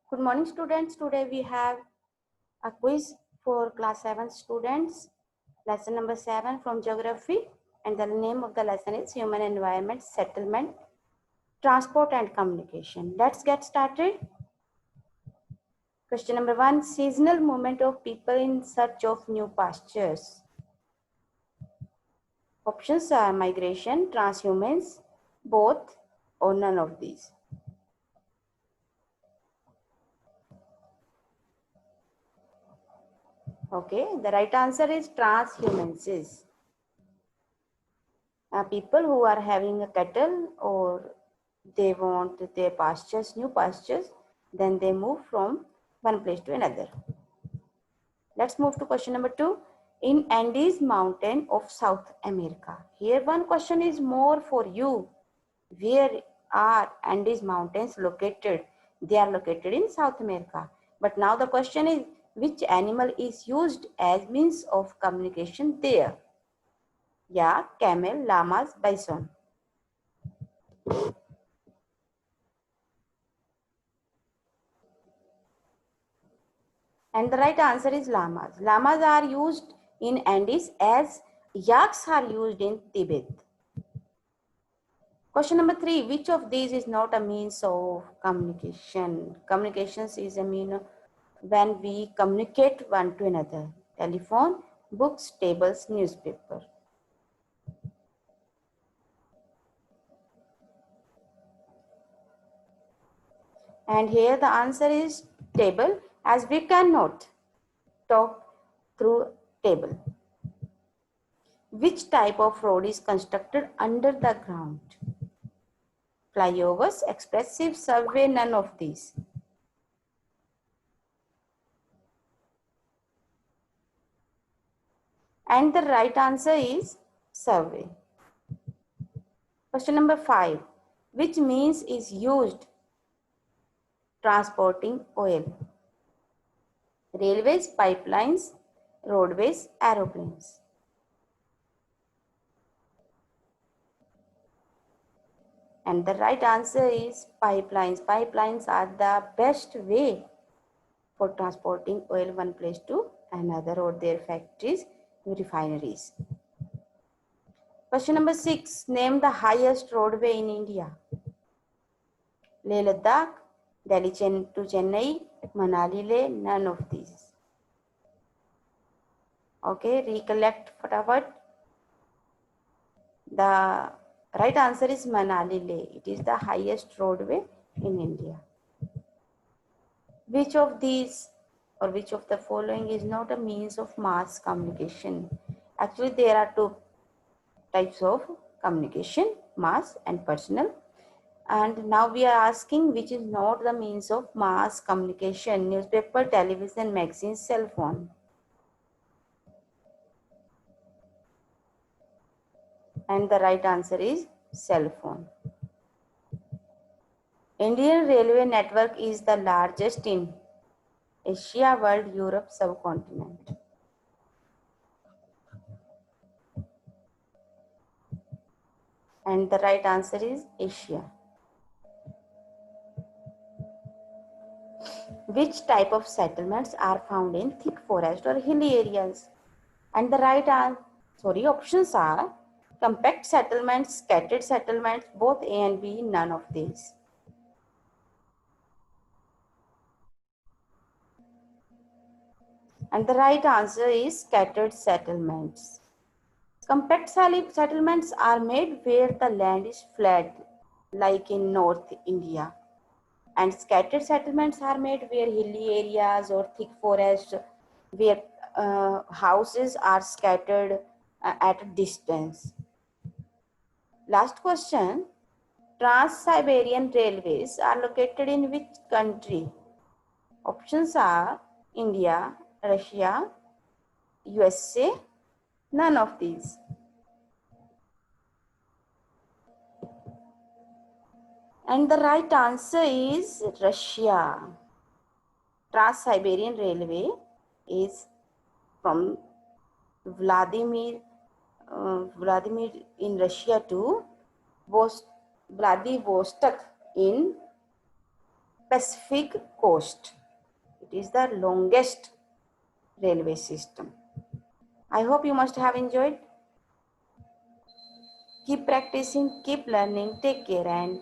Good morning, students. Today we have a quiz for class 7 students. Lesson number 7 from geography, and the name of the lesson is Human Environment, Settlement, Transport and Communication. Let's get started. Question number 1, seasonal movement of people in search of new pastures. Options are migration, transhumance, both, or none of these. Okay, the right answer is transhumances. People who are having a cattle or they want their pastures, new pastures, then they move from one place to another. Let's move to question number 2. In Andes mountain of South America. Here one question is more for you. Where are Andes mountains located? They are located in South America. But now the question is, which animal is used as means of communication there? Yeah, camel, llamas, bison. And the right answer is llamas. Llamas are used in Andes as yaks are used in Tibet. Question number 3. Which of these is not a means of communication? Communications is a mean when we communicate one to another. Telephone, books, tables, newspaper. And here the answer is table, as we cannot talk through table. Which type of road is constructed under the ground? Flyovers, expressive, subway, none of these. And the right answer is subway. Question number 5. Which means is used transporting oil? Railways, pipelines, roadways, aeroplanes. And the right answer is pipelines. Pipelines are the best way for transporting oil one place to another, or their factories, refineries. Question number 6. Name the highest roadway in India. Leh Ladakh, Delhi to Chennai, Manali Leh, none of these. Okay, recollect fatafat. The right answer is Manali Leh. It is the highest roadway in India. Which of these or which of the following is not a means of mass communication? Actually, there are two types of communication, mass and personal. And now we are asking which is not the means of mass communication: newspaper, television, magazine, cell phone. And the right answer is cell phone. Indian railway network is the largest in Asia, world, Europe, subcontinent. And the right answer is Asia. Which type of settlements are found in thick forest or hilly areas? And the options are compact settlements, scattered settlements, both A and B, none of these. And the right answer is scattered settlements. Compact settlements are made where the land is flat, like in North India. And scattered settlements are made where hilly areas or thick forest, where houses are scattered at a distance. Last question. Trans-Siberian railways are located in which country? Options are India, Russia, USA, none of these. And the right answer is Russia. Trans-Siberian Railway is from Vladimir in Russia to Vladivostok in Pacific Coast. It is the longest railway system. I hope you must have enjoyed. Keep practicing, keep learning. Take care and